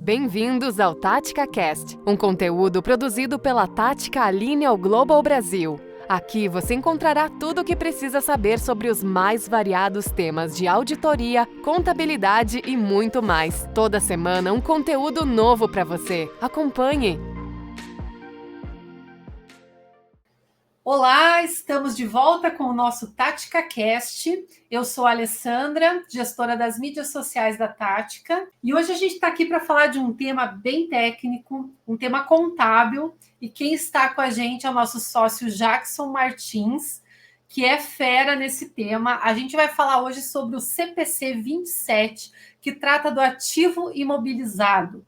Bem-vindos ao Tática Cast, um conteúdo produzido pela Tática Lineal Global Brasil. Aqui você encontrará tudo o que precisa saber sobre os mais variados temas de auditoria, contabilidade e muito mais. Toda semana um conteúdo novo para você. Acompanhe! Olá, estamos de volta com o nosso Tática Cast. Eu sou a Alessandra, gestora das mídias sociais da Tática, e hoje a gente está aqui para falar de um tema bem técnico, um tema contábil, e quem está com a gente é o nosso sócio Jackson Martins, que é fera nesse tema. A gente vai falar hoje sobre o CPC 27, que trata do ativo imobilizado,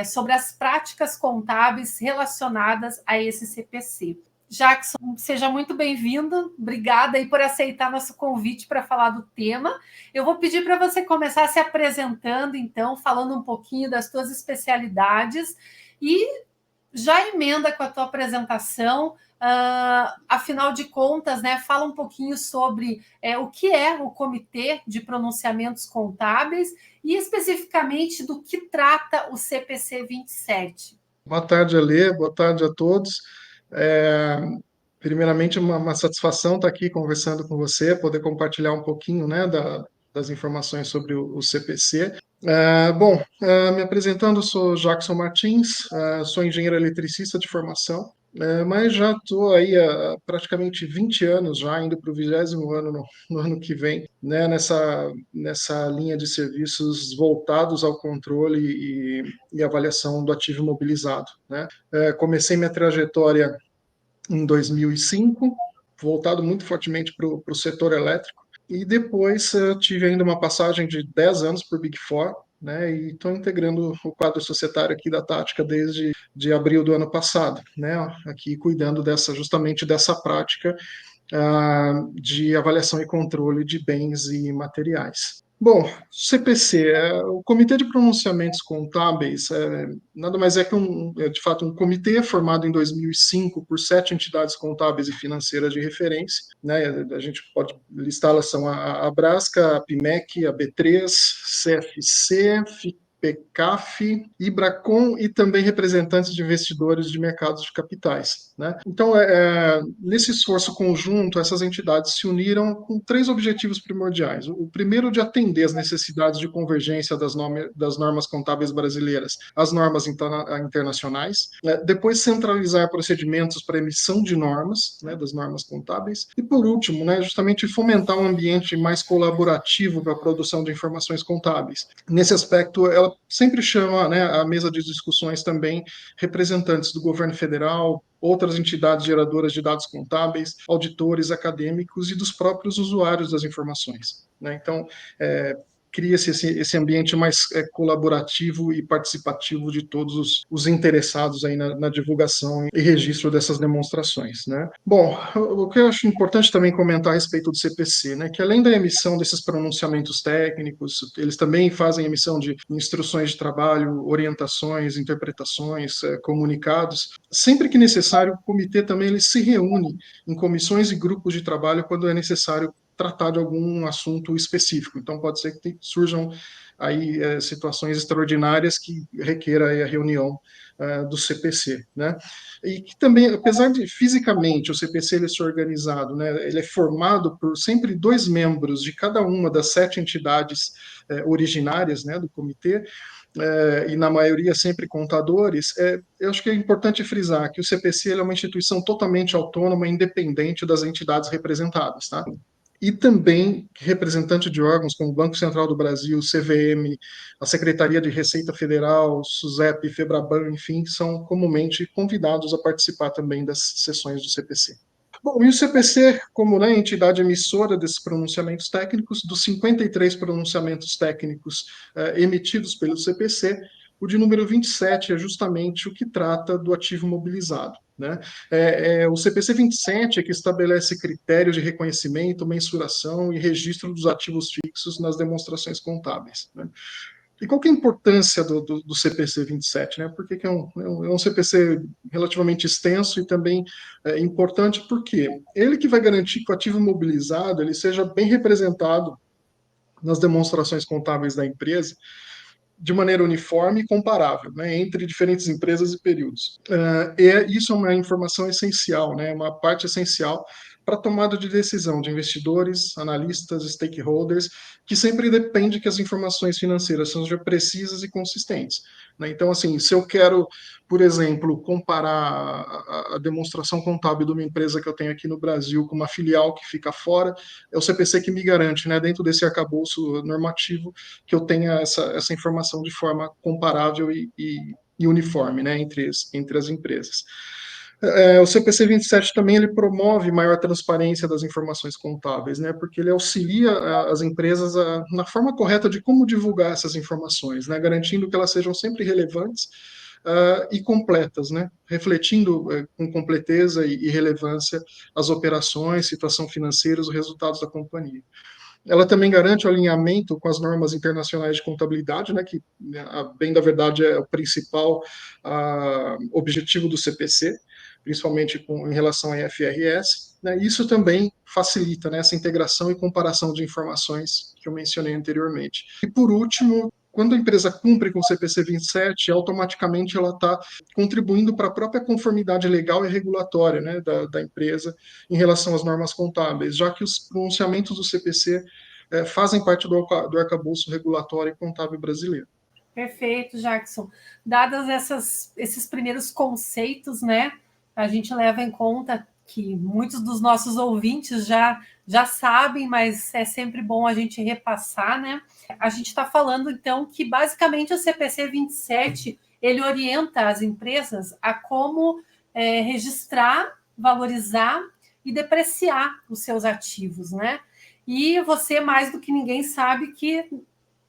sobre as práticas contábeis relacionadas a esse CPC. Jackson, seja muito bem-vindo. Obrigada aí por aceitar nosso convite para falar do tema. Eu vou pedir para você começar se apresentando, então, falando um pouquinho das suas especialidades e já emenda com a tua apresentação. Afinal de contas, né, fala um pouquinho sobre o que é o Comitê de Pronunciamentos Contábeis e especificamente do que trata o CPC 27. Boa tarde, Alê. Boa tarde a todos. Primeiramente, uma satisfação estar aqui conversando com você, poder compartilhar um pouquinho, né, das informações sobre o CPC. Me apresentando, sou Jackson Martins, sou engenheiro eletricista de formação, mas já estou aí há praticamente 20 anos, já indo para o 20º ano no ano que vem, né, nessa linha de serviços voltados ao controle e avaliação do ativo imobilizado, né. Comecei minha trajetória em 2005, voltado muito fortemente para o setor elétrico, e depois tive ainda uma passagem de 10 anos por Big Four, né, e estou integrando o quadro societário aqui da Tática desde abril do ano passado, né, aqui cuidando justamente dessa prática de avaliação e controle de bens e materiais. Bom, CPC, o Comitê de Pronunciamentos Contábeis, nada mais é que de fato, um comitê formado em 2005 por 7 entidades contábeis e financeiras de referência, né? A gente pode listá-las, são a Abrasca, a PIMEC, a B3, CFC, PECAF, Ibracon e também representantes de investidores de mercados de capitais, né? Então, nesse esforço conjunto, essas entidades se uniram com 3 objetivos primordiais. O primeiro, de atender às necessidades de convergência das normas contábeis brasileiras às normas internacionais, depois centralizar procedimentos para emissão de normas, né, das normas contábeis, e por último, né, justamente fomentar um ambiente mais colaborativo para a produção de informações contábeis. Nesse aspecto, ela sempre chama, né, à mesa de discussões também representantes do governo federal, outras entidades geradoras de dados contábeis, auditores, acadêmicos e dos próprios usuários das informações, né? Então, cria-se esse ambiente mais colaborativo e participativo de todos os interessados aí na divulgação e registro dessas demonstrações, né? Bom, o que eu acho importante também comentar a respeito do CPC, né, que além da emissão desses pronunciamentos técnicos, eles também fazem emissão de instruções de trabalho, orientações, interpretações, comunicados. Sempre que necessário, o comitê também ele se reúne em comissões e grupos de trabalho quando é necessário tratar de algum assunto específico. Então, pode ser que surjam aí situações extraordinárias que requeira aí a reunião do CPC, né? E que também, apesar de fisicamente o CPC ele ser organizado, né, ele é formado por sempre 2 membros de cada uma das 7 entidades originárias, né, do comitê, e na maioria sempre contadores, eu acho que é importante frisar que o CPC ele é uma instituição totalmente autônoma e independente das entidades representadas, tá? E também representante de órgãos como o Banco Central do Brasil, CVM, a Secretaria de Receita Federal, SUSEP, FEBRABAN, enfim, são comumente convidados a participar também das sessões do CPC. Bom, e o CPC, como, né, entidade emissora desses pronunciamentos técnicos, dos 53 pronunciamentos técnicos emitidos pelo CPC, o de número 27 é justamente o que trata do ativo mobilizado, né? O CPC 27 é que estabelece critérios de reconhecimento, mensuração e registro dos ativos fixos nas demonstrações contábeis, né? E qual que é a importância do CPC 27, né? Por que é um CPC relativamente extenso e também importante? Porque ele que vai garantir que o ativo mobilizado ele seja bem representado nas demonstrações contábeis da empresa, de maneira uniforme e comparável, né, entre diferentes empresas e períodos. E isso é uma informação essencial, né, uma parte essencial para a tomada de decisão de investidores, analistas, stakeholders, que sempre depende que as informações financeiras sejam precisas e consistentes, né? Então, assim, se eu quero, por exemplo, comparar a demonstração contábil de uma empresa que eu tenho aqui no Brasil com uma filial que fica fora, é o CPC que me garante, né, dentro desse arcabouço normativo, que eu tenha essa informação de forma comparável e uniforme, né, entre as empresas. O CPC 27 também ele promove maior transparência das informações contábeis, né, porque ele auxilia as empresas na forma correta de como divulgar essas informações, né, garantindo que elas sejam sempre relevantes e completas, né, refletindo com completeza e relevância as operações, situação financeira, os resultados da companhia. Ela também garante o alinhamento com as normas internacionais de contabilidade, né, que, a bem da verdade, é o principal objetivo do CPC, principalmente em relação à IFRS. Né, isso também facilita, né, essa integração e comparação de informações que eu mencionei anteriormente. E, por último, quando a empresa cumpre com o CPC 27, automaticamente ela está contribuindo para a própria conformidade legal e regulatória, né, da empresa em relação às normas contábeis, já que os pronunciamentos do CPC fazem parte do arcabouço regulatório e contábil brasileiro. Perfeito, Jackson. Dadas esses primeiros conceitos, né, a gente leva em conta que muitos dos nossos ouvintes já sabem, mas é sempre bom a gente repassar, né? A gente está falando, então, que basicamente o CPC 27 ele orienta as empresas a como registrar, valorizar e depreciar os seus ativos, né? E você, mais do que ninguém, sabe que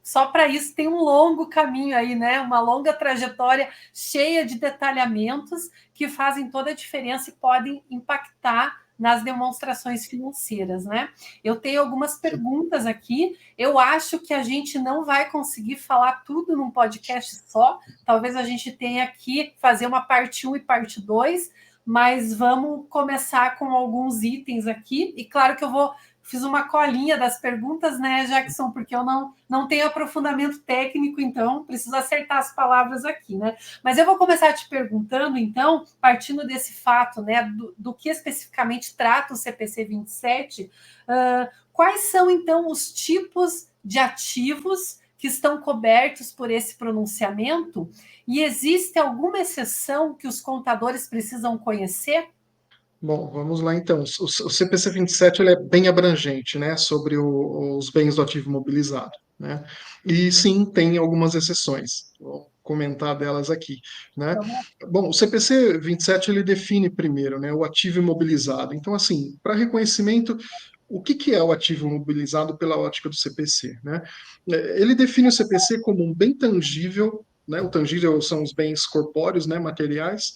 só para isso tem um longo caminho aí, né? Uma longa trajetória cheia de detalhamentos que fazem toda a diferença e podem impactar nas demonstrações financeiras, né? Eu tenho algumas perguntas aqui. Eu acho que a gente não vai conseguir falar tudo num podcast só. Talvez a gente tenha que fazer uma parte 1 e parte 2, mas vamos começar com alguns itens aqui. E claro que eu fiz uma colinha das perguntas, né, Jackson, porque eu não tenho aprofundamento técnico, então preciso acertar as palavras aqui, né? Mas eu vou começar te perguntando, então, partindo desse fato, né, do que especificamente trata o CPC 27, quais são, então, os tipos de ativos que estão cobertos por esse pronunciamento? E existe alguma exceção que os contadores precisam conhecer? Bom, vamos lá então. O CPC 27 ele é bem abrangente, né, sobre os bens do ativo imobilizado, né? E sim, tem algumas exceções. Vou comentar delas aqui, né? Bom, o CPC 27 ele define primeiro, né, o ativo imobilizado. Então, assim, para reconhecimento, o que é o ativo imobilizado pela ótica do CPC, né? Ele define o CPC como um bem tangível, né? O tangível são os bens corpóreos, né, materiais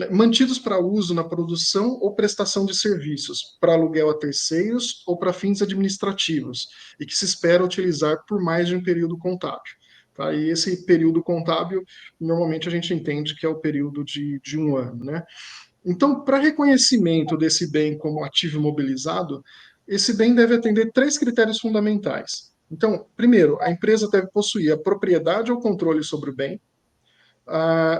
mantidos para uso na produção ou prestação de serviços, para aluguel a terceiros ou para fins administrativos, e que se espera utilizar por mais de um período contábil. Tá? E esse período contábil, normalmente a gente entende que é o período de um ano. Né? Então, para reconhecimento desse bem como ativo imobilizado, esse bem deve atender 3 critérios fundamentais. Então, primeiro, a empresa deve possuir a propriedade ou controle sobre o bem.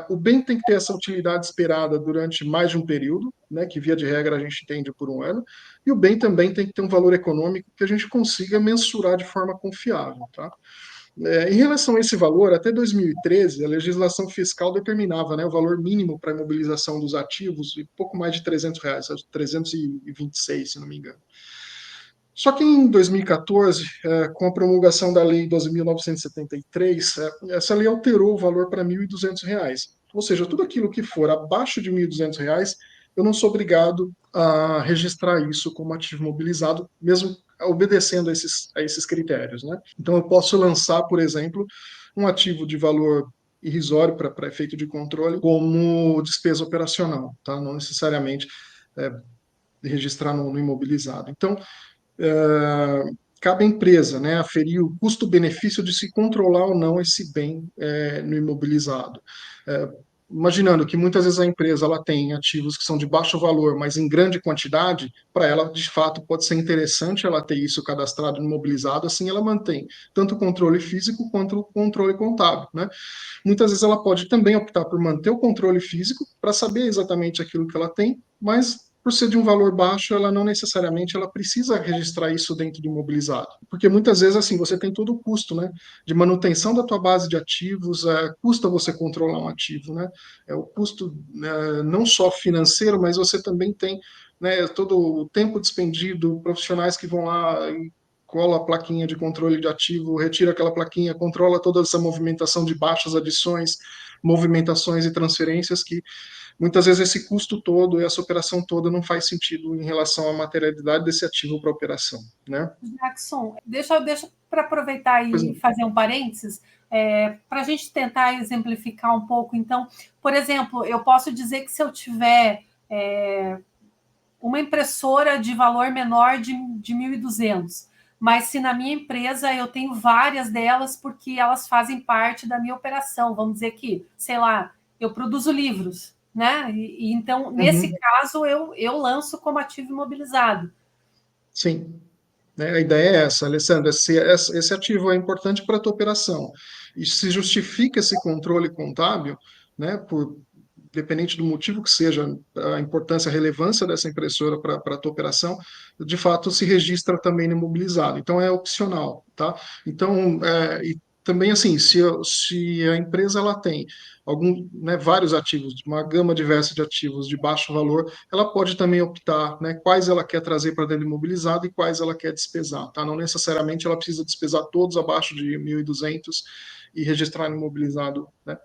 O bem tem que ter essa utilidade esperada durante mais de um período, né, que via de regra a gente entende por um ano, e o bem também tem que ter um valor econômico que a gente consiga mensurar de forma confiável. Tá? Em relação a esse valor, até 2013, a legislação fiscal determinava, né, o valor mínimo para a imobilização dos ativos de pouco mais de R$ 300, 326, se não me engano. Só que em 2014, com a promulgação da Lei 12.973, essa lei alterou o valor para R$ 1.200. Ou seja, tudo aquilo que for abaixo de R$ 1.200, eu não sou obrigado a registrar isso como ativo mobilizado, mesmo obedecendo a esses critérios. Né? Então, eu posso lançar, por exemplo, um ativo de valor irrisório para efeito de controle como despesa operacional, tá? Não necessariamente registrar no imobilizado. Então, cabe à empresa, né, aferir o custo-benefício de se controlar ou não esse bem no imobilizado. imaginando que muitas vezes a empresa ela tem ativos que são de baixo valor, mas em grande quantidade, para ela, de fato, pode ser interessante ela ter isso cadastrado, imobilizado, assim ela mantém tanto o controle físico quanto o controle contábil, né? Muitas vezes ela pode também optar por manter o controle físico para saber exatamente aquilo que ela tem, mas por ser de um valor baixo, ela não necessariamente ela precisa registrar isso dentro do imobilizado, porque muitas vezes assim você tem todo o custo, né, de manutenção da tua base de ativos, custa você controlar um ativo, né, é o custo não só financeiro, mas você também tem, né, todo o tempo despendido, profissionais que vão lá e cola a plaquinha de controle de ativo, retira aquela plaquinha, controla toda essa movimentação de baixas, adições, movimentações e transferências que muitas vezes esse custo todo e essa operação toda não faz sentido em relação à materialidade desse ativo para a operação, né? Jackson, deixa para aproveitar Pois e não. fazer um parênteses, para a gente tentar exemplificar um pouco. Então, por exemplo, eu posso dizer que se eu tiver uma impressora de valor menor de 1.200, mas se na minha empresa eu tenho várias delas porque elas fazem parte da minha operação, vamos dizer que, sei lá, eu produzo livros, né? Então, nesse Uhum, caso, eu lanço como ativo imobilizado. sim. Né? A ideia é essa, Alessandra, esse ativo é importante para a tua operação e se justifica esse controle contábil, né, por dependente do motivo que seja a importância, a relevância dessa impressora para a tua operação, de fato se registra também no imobilizado. Então é opcional, tá? Então, e também assim, se a empresa ela tem né, vários ativos, uma gama diversa de ativos de baixo valor, ela pode também optar, né, quais ela quer trazer para dentro do imobilizado e quais ela quer despesar, tá? Não necessariamente ela precisa despesar todos abaixo de 1.200 e registrar no imobilizado, né?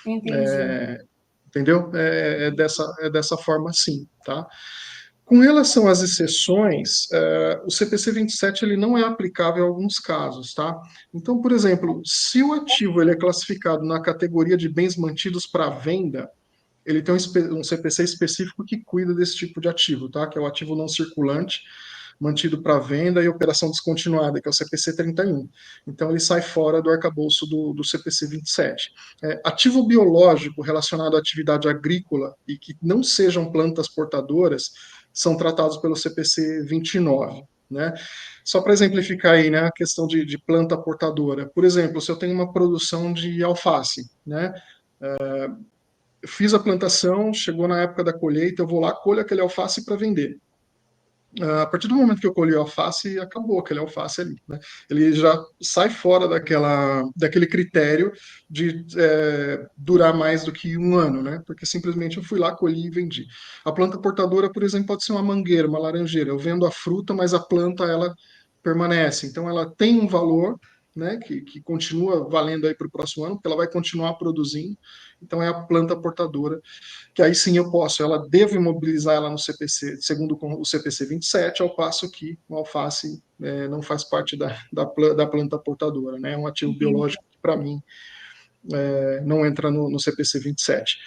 Entendi. Entendeu? É dessa forma, sim, tá? Com relação às exceções, o CPC 27 ele não é aplicável em alguns casos, tá? Então, por exemplo, se o ativo ele é classificado na categoria de bens mantidos para venda, ele tem um CPC específico que cuida desse tipo de ativo, tá? Que é o ativo não circulante, mantido para venda e operação descontinuada, que é o CPC 31. Então, ele sai fora do arcabouço do CPC 27. Ativo biológico relacionado à atividade agrícola e que não sejam plantas portadoras são tratados pelo CPC 29. Né? Só para exemplificar aí, né, a questão de planta portadora. Por exemplo, se eu tenho uma produção de alface, né, eu fiz a plantação, chegou na época da colheita, eu vou lá, colho aquele alface para vender. A partir do momento que eu colhi o alface, acabou aquele alface ali, né? Ele já sai fora daquele critério de durar mais do que um ano, né? Porque simplesmente eu fui lá, colhi e vendi. A planta portadora, por exemplo, pode ser uma mangueira, uma laranjeira. Eu vendo a fruta, mas a planta ela permanece. Então ela tem um valor, né? Que continua valendo aí para o próximo ano, porque ela vai continuar produzindo. Então é a planta portadora que aí sim eu posso, ela devo imobilizar ela no CPC, segundo o CPC 27, ao passo que o alface não faz parte da planta portadora, né? É um ativo Entendi. biológico que, para mim, não entra no CPC 27.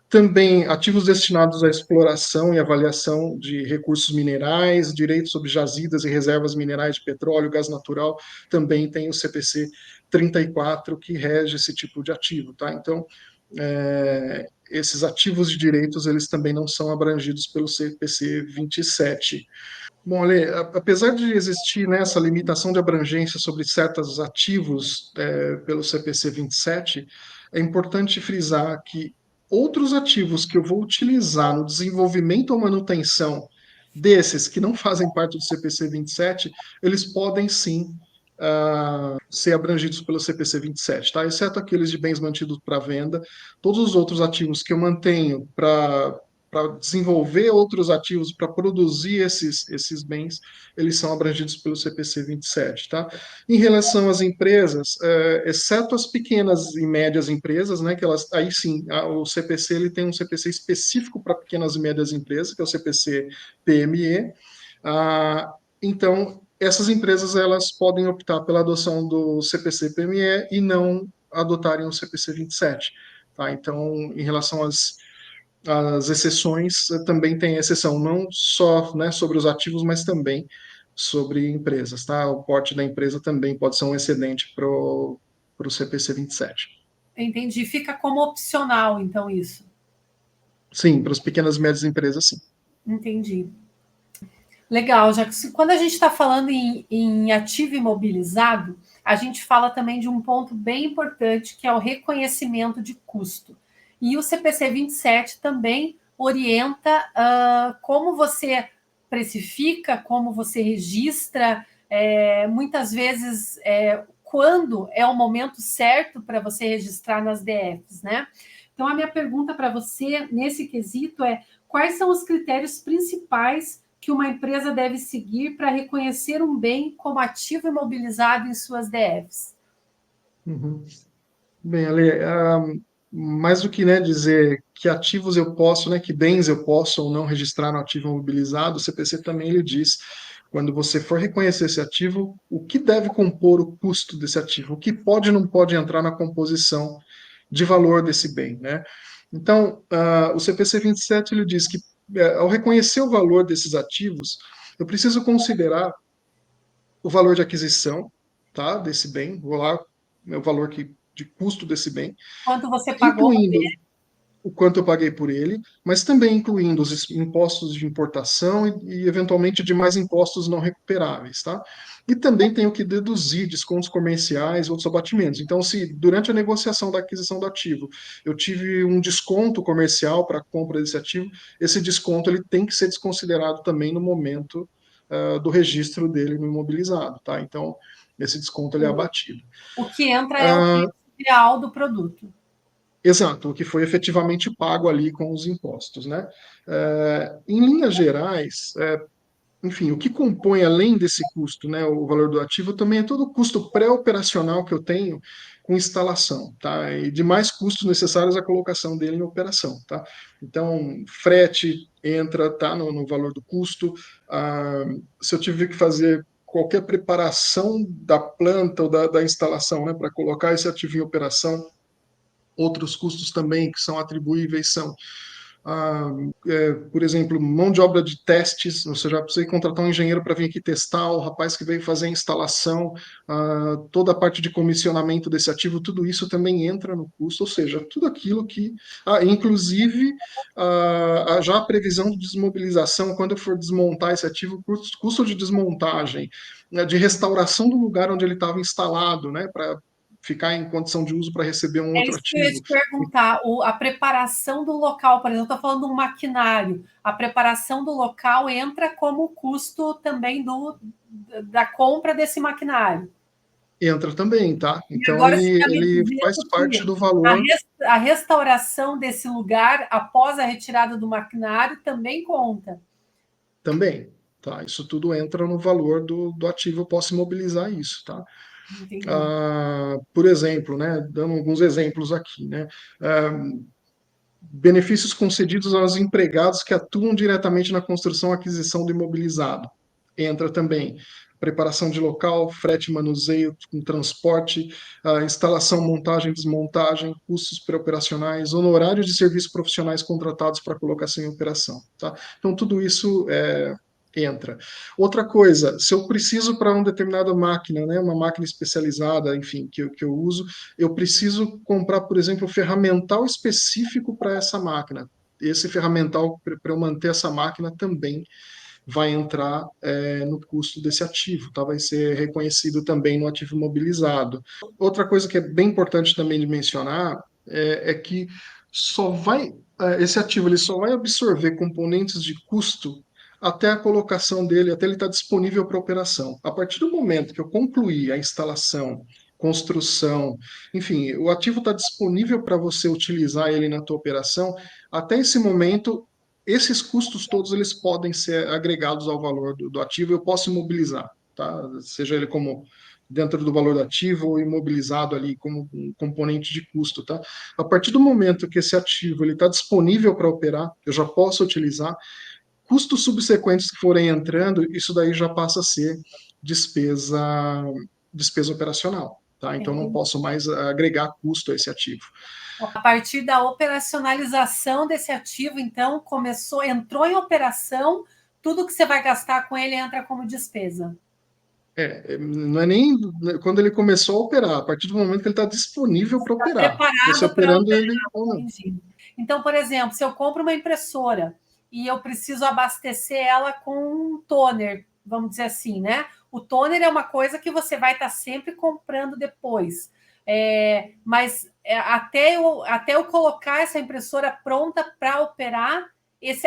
Também ativos destinados à exploração e avaliação de recursos minerais, direitos sobre jazidas e reservas minerais de petróleo, gás natural, também tem o CPC 34 que rege esse tipo de ativo, tá? Então, esses ativos de direitos, eles também não são abrangidos pelo CPC 27. Bom, Ale, apesar de existir, né, essa limitação de abrangência sobre certos ativos pelo CPC 27, é importante frisar que outros ativos que eu vou utilizar no desenvolvimento ou manutenção desses que não fazem parte do CPC 27, eles podem sim ser abrangidos pelo CPC 27, tá? Exceto aqueles de bens mantidos para venda. Todos os outros ativos que eu mantenho para desenvolver outros ativos, para produzir esses bens, eles são abrangidos pelo CPC 27, tá? Em relação às empresas, exceto as pequenas e médias empresas, né, que elas, aí sim, o CPC ele tem um CPC específico para pequenas e médias empresas, que é o CPC PME. Então, essas empresas elas podem optar pela adoção do CPC PME e não adotarem o CPC 27. Tá? Então, em relação às exceções, também tem exceção, não só, né, sobre os ativos, mas também sobre empresas. Tá? O porte da empresa também pode ser um excedente para o CPC 27. Entendi. Fica como opcional, então, isso. Sim, para as pequenas e médias empresas, sim. Entendi. Legal, já que quando a gente está falando em ativo imobilizado, a gente fala também de um ponto bem importante, que é o reconhecimento de custo. E o CPC 27 também orienta como você precifica, como você registra, muitas vezes quando é o momento certo para você registrar nas DFs, né? Então, a minha pergunta para você nesse quesito é: quais são os critérios principais que uma empresa deve seguir para reconhecer um bem como ativo imobilizado em suas DFs? Uhum. Bem, Ale, mais do que, né, dizer que ativos eu posso, né, que bens eu posso ou não registrar no ativo imobilizado, o CPC também ele diz, quando você for reconhecer esse ativo, o que deve compor o custo desse ativo, o que pode e não pode entrar na composição de valor desse bem, né? Então, o CPC 27 ele diz que, ao reconhecer o valor desses ativos, eu preciso considerar o valor de aquisição, tá, desse bem, vou lá, é o valor de custo desse bem, Quanto você pagou? incluindo o quanto eu paguei por ele, mas também incluindo os impostos de importação e eventualmente demais impostos não recuperáveis, tá? E também tenho que deduzir descontos comerciais, outros abatimentos. Então, se durante a negociação da aquisição do ativo eu tive um desconto comercial para a compra desse ativo, esse desconto ele tem que ser desconsiderado também no momento do registro dele no imobilizado, tá? Então, esse desconto ele é abatido. O que entra é o Uh, preço real do produto. Exato, o que foi efetivamente pago ali com os impostos, né? Em linhas gerais, enfim, o que compõe além desse custo, né, o valor do ativo, também é todo o custo pré-operacional que eu tenho com instalação, tá? E demais custos necessários à colocação dele em operação, tá? Então, frete entra, tá, no valor do custo. Se eu tiver que fazer qualquer preparação da planta ou da instalação, né, para colocar esse ativo em operação, outros custos também que são atribuíveis são, por exemplo, mão de obra de testes. Você já precisa contratar um engenheiro para vir aqui testar, o rapaz que veio fazer a instalação, toda a parte de comissionamento desse ativo, tudo isso também entra no custo, ou seja, tudo aquilo que, inclusive, já a previsão de desmobilização, quando eu for desmontar esse ativo, custo de desmontagem, né, de restauração do lugar onde ele estava instalado, né, para ficar em condição de uso para receber um É outro isso que eu ia ativo. te perguntar. A preparação do local, por exemplo, eu estou falando de um maquinário. A preparação do local entra como custo também da compra desse maquinário. Entra também, tá? E Então agora você está me ele faz dizendo parte que do valor a restauração desse lugar após a retirada do maquinário também conta. também, tá? Isso tudo entra no valor do ativo, eu posso imobilizar isso, tá? Entendi. Por exemplo, né, dando alguns exemplos aqui, né? Ah, Benefícios concedidos aos empregados que atuam diretamente na construção e aquisição do imobilizado. Entra também preparação de local, frete e manuseio com transporte, instalação, montagem, desmontagem, custos pré-operacionais, honorários de serviços profissionais contratados para colocação em operação. Tá? Então, tudo isso entra. Outra coisa, se eu preciso para uma determinada máquina, né, uma máquina especializada, enfim, que eu uso, eu preciso comprar, por exemplo, um ferramental específico para essa máquina. Esse ferramental, para eu manter essa máquina, também vai entrar no custo desse ativo, tá? Vai ser reconhecido também no ativo imobilizado. Outra coisa que é bem importante também de mencionar é que só vai esse ativo ele só vai absorver componentes de custo até a colocação dele, até ele estar disponível para operação. A partir do momento que eu concluir a instalação, construção, enfim, o ativo está disponível para você utilizar ele na tua operação, até esse momento esses custos todos eles podem ser agregados ao valor do ativo, eu posso imobilizar, tá? Seja ele como dentro do valor do ativo ou imobilizado ali como um componente de custo, tá? A partir do momento que esse ativo ele está disponível para operar, eu já posso utilizar. Custos subsequentes que forem entrando, isso daí já passa a ser despesa, despesa operacional, tá? Então não Entendi. posso mais agregar custo a esse ativo. A partir da operacionalização desse ativo, então, entrou em operação, tudo que você vai gastar com ele entra como despesa. Não é nem quando ele começou a operar, a partir do momento que ele está disponível para Está operar. Você preparado para operando operar. ele ou não. Entendi. Então, por exemplo, se eu compro uma impressora e eu preciso abastecer ela com um toner, vamos dizer assim, né? O toner é uma coisa que você vai estar sempre comprando depois. Mas até eu colocar essa impressora pronta para operar,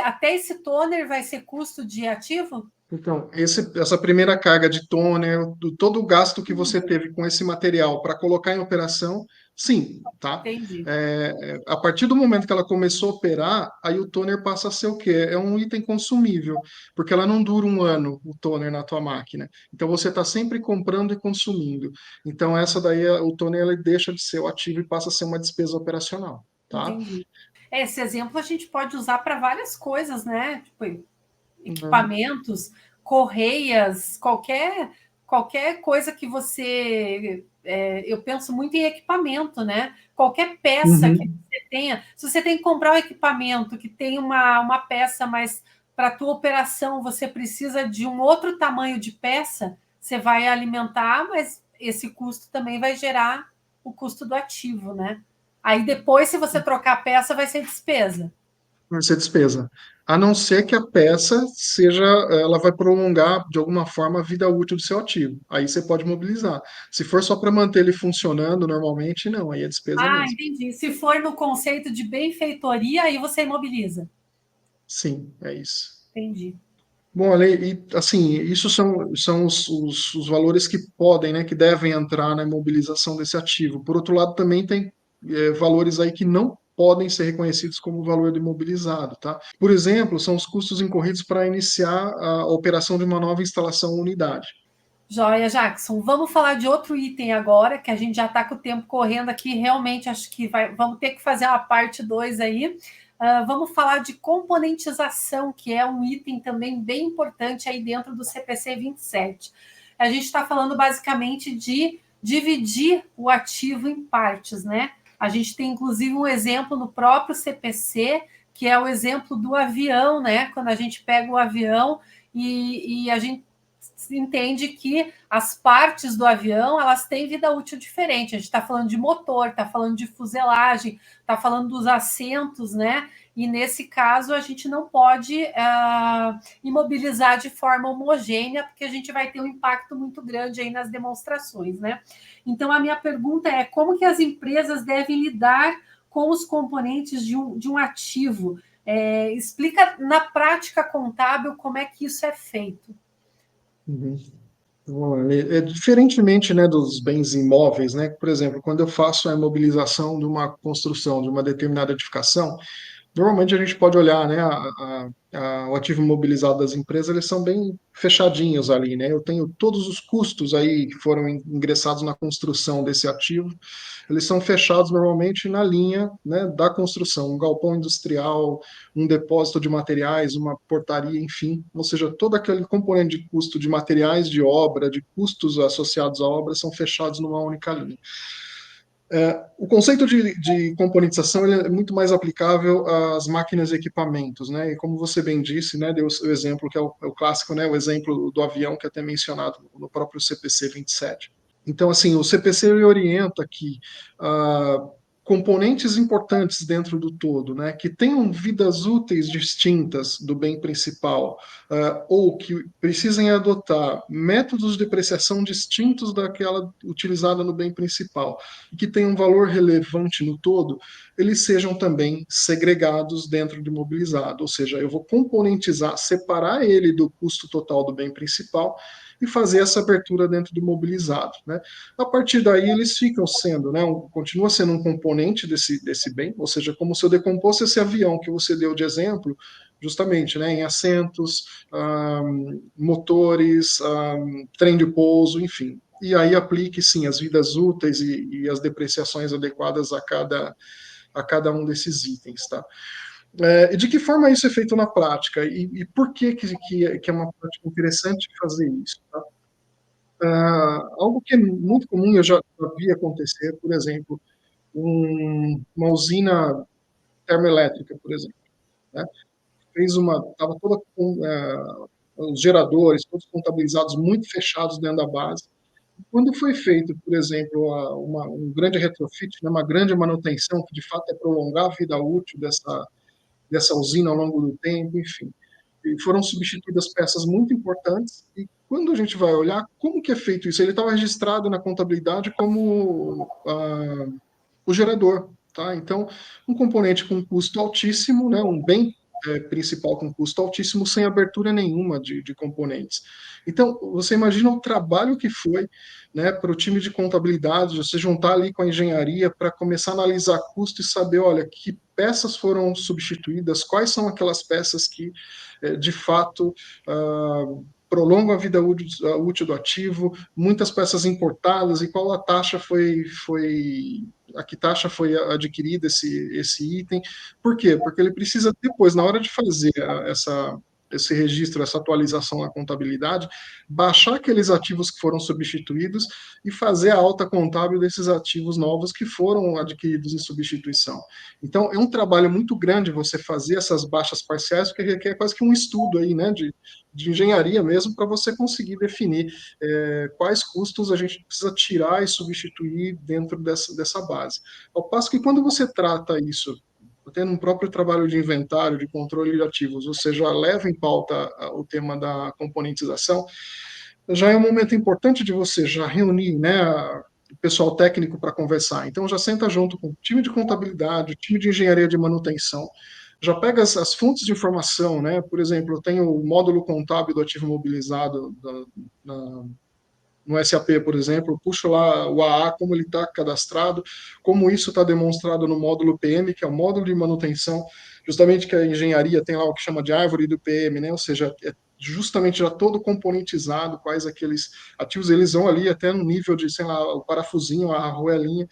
até esse toner vai ser custo de ativo? Então, essa primeira carga de toner, todo o gasto que você teve com esse material para colocar em operação, sim, tá? Entendi. A partir do momento que ela começou a operar, aí o toner passa a ser o quê? É um item consumível, porque ela não dura um ano, o toner na tua máquina. Então, você está sempre comprando e consumindo. Então, essa daí, o toner, ele deixa de ser o ativo e passa a ser uma despesa operacional, tá? Entendi. Esse exemplo a gente pode usar para várias coisas, né? Tipo, Uhum. equipamentos, correias, qualquer coisa que você. Eu penso muito em equipamento, né? Qualquer peça que Uhum. você tenha, se você tem que comprar um equipamento que tem uma peça, mas para a tua operação você precisa de um outro tamanho de peça, você vai alimentar, mas esse custo também vai gerar o custo do ativo, né? Aí depois, se você trocar a peça, vai ser despesa. Vai ser despesa. A não ser que a peça seja, ela vai prolongar de alguma forma a vida útil do seu ativo. Aí você pode mobilizar. Se for só para manter ele funcionando normalmente, não, aí é despesa Ah, mesmo. entendi. Se for no conceito de benfeitoria, aí você imobiliza. Sim, é isso. Entendi. Bom, Ale, e assim, isso são os valores que podem, né, que devem entrar na imobilização desse ativo. Por outro lado, também tem valores aí que não podem ser reconhecidos como valor do imobilizado, tá? Por exemplo, são os custos incorridos para iniciar a operação de uma nova instalação ou unidade. Joia, Jackson. Vamos falar de outro item agora, que a gente já está com o tempo correndo aqui. Realmente acho que vamos ter que fazer uma parte 2 aí. Vamos falar de componentização, que é um item também bem importante aí dentro do CPC 27. A gente está falando basicamente de dividir o ativo em partes, né? A gente tem inclusive um exemplo no próprio CPC, que é o exemplo do avião, né? Quando a gente pega o avião e a gente entende que as partes do avião elas têm vida útil diferente. A gente está falando de motor, está falando de fuselagem, está falando dos assentos, né? E nesse caso a gente não pode imobilizar de forma homogênea, porque a gente vai ter um impacto muito grande aí nas demonstrações, né? Então a minha pergunta é como que as empresas devem lidar com os componentes de um ativo? Explica na prática contábil como é que isso é feito. Uhum. Bom, diferentemente, né, dos bens imóveis, né? Por exemplo, quando eu faço a imobilização de uma construção, de uma determinada edificação, normalmente a gente pode olhar, né, o ativo imobilizado das empresas, eles são bem fechadinhos ali, né? Eu tenho todos os custos aí que foram ingressados na construção desse ativo, eles são fechados normalmente na linha, né, da construção, um galpão industrial, um depósito de materiais, uma portaria, enfim, ou seja, todo aquele componente de custo de materiais de obra, de custos associados à obra, são fechados numa única linha. O conceito de componentização ele é muito mais aplicável às máquinas e equipamentos, né? E como você bem disse, né, deu o exemplo que é o clássico, né, o exemplo do avião que é até mencionado no próprio CPC 27. Então, assim, o CPC orienta que componentes importantes dentro do todo, né, que tenham vidas úteis distintas do bem principal, ou que precisem adotar métodos de depreciação distintos daquela utilizada no bem principal, e que tenham um valor relevante no todo, eles sejam também segregados dentro do imobilizado, ou seja, eu vou componentizar, separar ele do custo total do bem principal e fazer essa abertura dentro do imobilizado, né? A partir daí eles ficam sendo, né, continua sendo um componente desse bem, ou seja, como se eu decomposse esse avião que você deu de exemplo, justamente, né, em assentos, motores, trem de pouso, enfim. E aí aplique sim as vidas úteis e as depreciações adequadas a cada um desses itens, tá? E de que forma isso é feito na prática? E por que é uma prática interessante fazer isso? Tá? Algo que é muito comum, eu já vi acontecer, por exemplo, uma usina termoelétrica, por exemplo, né? Estava toda os geradores, todos contabilizados, muito fechados dentro da base. Quando foi feito, por exemplo, um grande retrofit, né, uma grande manutenção, que de fato é prolongar a vida útil dessa usina ao longo do tempo, enfim, e foram substituídas peças muito importantes. E quando a gente vai olhar como que é feito isso, ele estava registrado na contabilidade como o gerador. Tá? Então, um componente com custo altíssimo, né, um bem principal com custo altíssimo, sem abertura nenhuma de componentes. Então, você imagina o trabalho que foi, né, para o time de contabilidade, você juntar ali com a engenharia para começar a analisar custo e saber, olha, que peças foram substituídas, quais são aquelas peças que, de fato, prolongam a vida útil do ativo, muitas peças importadas e qual a taxa a que taxa foi adquirida esse item. Por quê? Porque ele precisa depois, na hora de fazer esse registro, essa atualização na contabilidade, baixar aqueles ativos que foram substituídos e fazer a alta contábil desses ativos novos que foram adquiridos em substituição. Então, é um trabalho muito grande você fazer essas baixas parciais, porque requer quase que um estudo aí, né, de engenharia mesmo, para você conseguir definir quais custos a gente precisa tirar e substituir dentro dessa base. Ao passo que quando você trata isso, tendo um próprio trabalho de inventário, de controle de ativos, você já leva em pauta o tema da componentização, já é um momento importante de você já reunir, né, o pessoal técnico para conversar. Então, já senta junto com o time de contabilidade, o time de engenharia de manutenção, já pega as fontes de informação, né? Por exemplo, eu tenho o módulo contábil do ativo mobilizado no SAP, por exemplo, puxo lá o AA, como ele está cadastrado, como isso está demonstrado no módulo PM, que é o módulo de manutenção, justamente que a engenharia tem lá o que chama de árvore do PM, né? Ou seja, é justamente já todo componentizado, quais aqueles ativos, eles vão ali até no nível de, sei lá, o parafusinho, a arruelinha,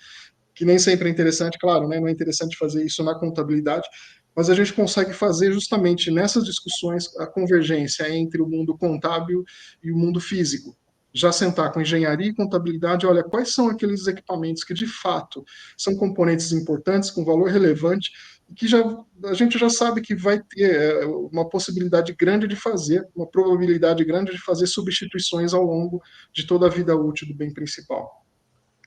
que nem sempre é interessante, claro, né? Não é interessante fazer isso na contabilidade, mas a gente consegue fazer justamente nessas discussões a convergência entre o mundo contábil e o mundo físico. Já sentar com engenharia e contabilidade, olha, quais são aqueles equipamentos que de fato são componentes importantes, com valor relevante, que a gente já sabe que vai ter uma possibilidade grande de fazer, uma probabilidade grande de fazer substituições ao longo de toda a vida útil do bem principal.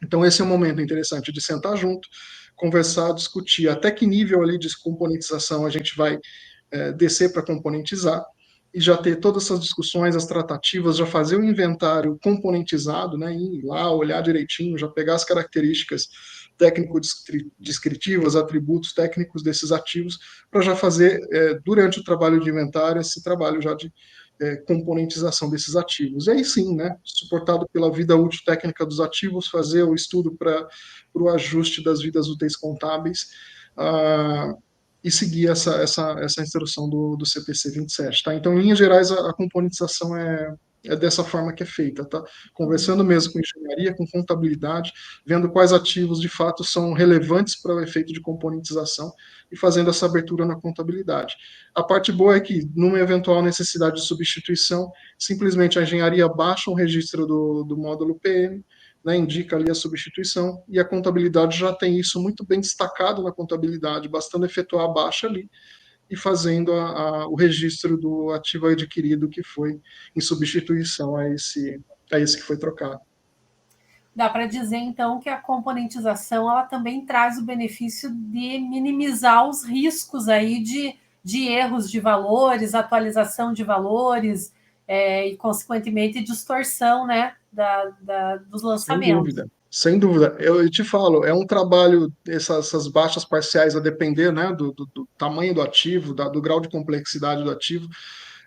Então, esse é um momento interessante de sentar junto, conversar, discutir até que nível ali de componentização a gente vai descer para componentizar e já ter todas essas discussões, as tratativas, já fazer o inventário componentizado, né, ir lá, olhar direitinho, já pegar as características técnico-descritivas, atributos técnicos desses ativos, para já fazer, durante o trabalho de inventário, esse trabalho já de componentização desses ativos. E aí sim, né, suportado pela vida útil técnica dos ativos, fazer o estudo para o ajuste das vidas úteis contábeis e seguir essa instrução do CPC 27. Tá? Então, em linhas gerais, a componentização é dessa forma que é feita, tá? Conversando mesmo com engenharia, com contabilidade, vendo quais ativos de fato são relevantes para o efeito de componentização e fazendo essa abertura na contabilidade. A parte boa é que, numa eventual necessidade de substituição, simplesmente a engenharia baixa um registro do módulo PM, né, indica ali a substituição, e a contabilidade já tem isso muito bem destacado na contabilidade, bastando efetuar a baixa ali e fazendo o registro do ativo adquirido que foi em substituição a esse que foi trocado. Dá para dizer, então, que a componentização ela também traz o benefício de minimizar os riscos aí de erros de valores, atualização de valores e, consequentemente, distorção, né, dos lançamentos. Sem dúvida. Sem dúvida, eu te falo, é um trabalho, essas baixas parciais, a depender, né, do tamanho do ativo, do grau de complexidade do ativo,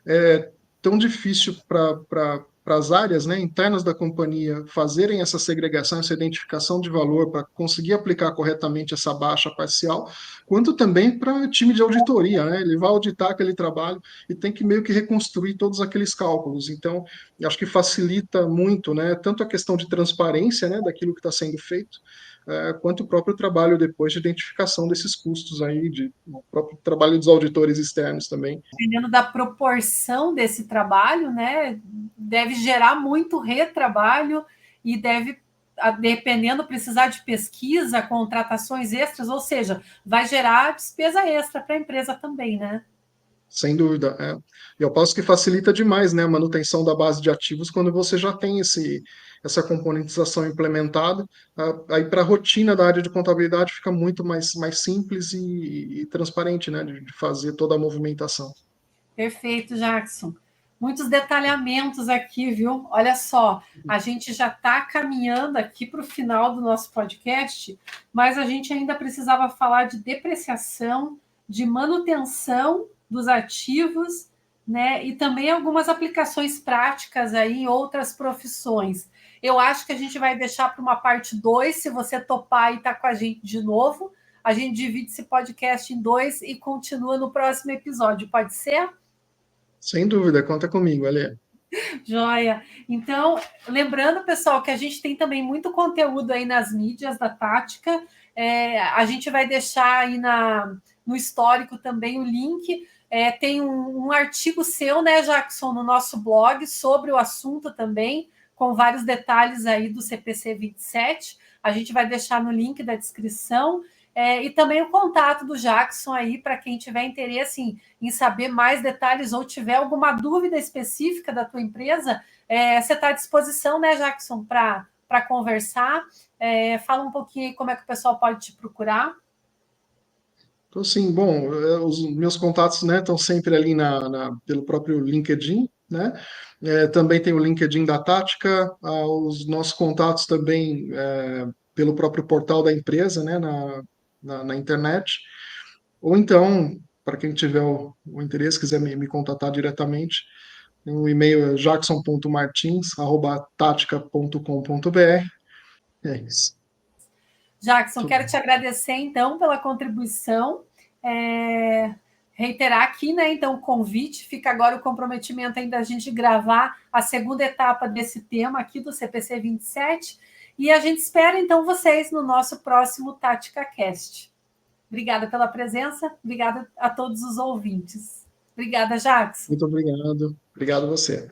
é tão difícil para as áreas, né, internas da companhia fazerem essa segregação, essa identificação de valor para conseguir aplicar corretamente essa baixa parcial, quanto também para o time de auditoria, né, ele vai auditar aquele trabalho e tem que meio que reconstruir todos aqueles cálculos. Então, acho que facilita muito, né, tanto a questão de transparência, né, daquilo que está sendo feito, quanto o próprio trabalho depois de identificação desses custos aí, o próprio trabalho dos auditores externos também. Dependendo da proporção desse trabalho, né, deve gerar muito retrabalho e deve, dependendo, precisar de pesquisa, contratações extras, ou seja, vai gerar despesa extra para a empresa também, né? Sem dúvida. É. E eu posso que facilita demais, né, a manutenção da base de ativos quando você já tem essa componentização implementada. Aí, para a rotina da área de contabilidade, fica muito mais simples e transparente, né, de fazer toda a movimentação. Perfeito, Jackson. Muitos detalhamentos aqui, viu? Olha só, a gente já está caminhando aqui para o final do nosso podcast, mas a gente ainda precisava falar de depreciação, de manutenção dos ativos, né? E também algumas aplicações práticas aí em outras profissões. Eu acho que a gente vai deixar para uma parte 2, se você topar e estar com a gente de novo. A gente divide esse podcast em dois e continua no próximo episódio, pode ser? Sem dúvida, conta comigo, Ale. Joia. Então, lembrando, pessoal, que a gente tem também muito conteúdo aí nas mídias da Tática. A gente vai deixar aí no histórico também o link. Tem um artigo seu, né, Jackson, no nosso blog sobre o assunto também, com vários detalhes aí do CPC 27. A gente vai deixar no link da descrição. E também o contato do Jackson aí, para quem tiver interesse em saber mais detalhes ou tiver alguma dúvida específica da tua empresa, você está à disposição, né, Jackson, para conversar. Fala um pouquinho aí como é que o pessoal pode te procurar. Então, assim, bom, os meus contatos, né, estão sempre ali pelo próprio LinkedIn, né? Também tem o LinkedIn da Tática, os nossos contatos também pelo próprio portal da empresa, né, na internet. Ou então, para quem tiver o interesse, quiser me contatar diretamente, o e-mail é jackson.martins@tatica.com.br. É isso. Jackson, quero te agradecer, então, pela contribuição. Reiterar aqui, né, então, o convite, fica agora o comprometimento ainda da gente gravar a segunda etapa desse tema aqui do CPC 27, e a gente espera, então, vocês no nosso próximo Tática Cast. Obrigada pela presença, obrigada a todos os ouvintes. Obrigada, Jackson. Muito obrigado. Obrigado a você.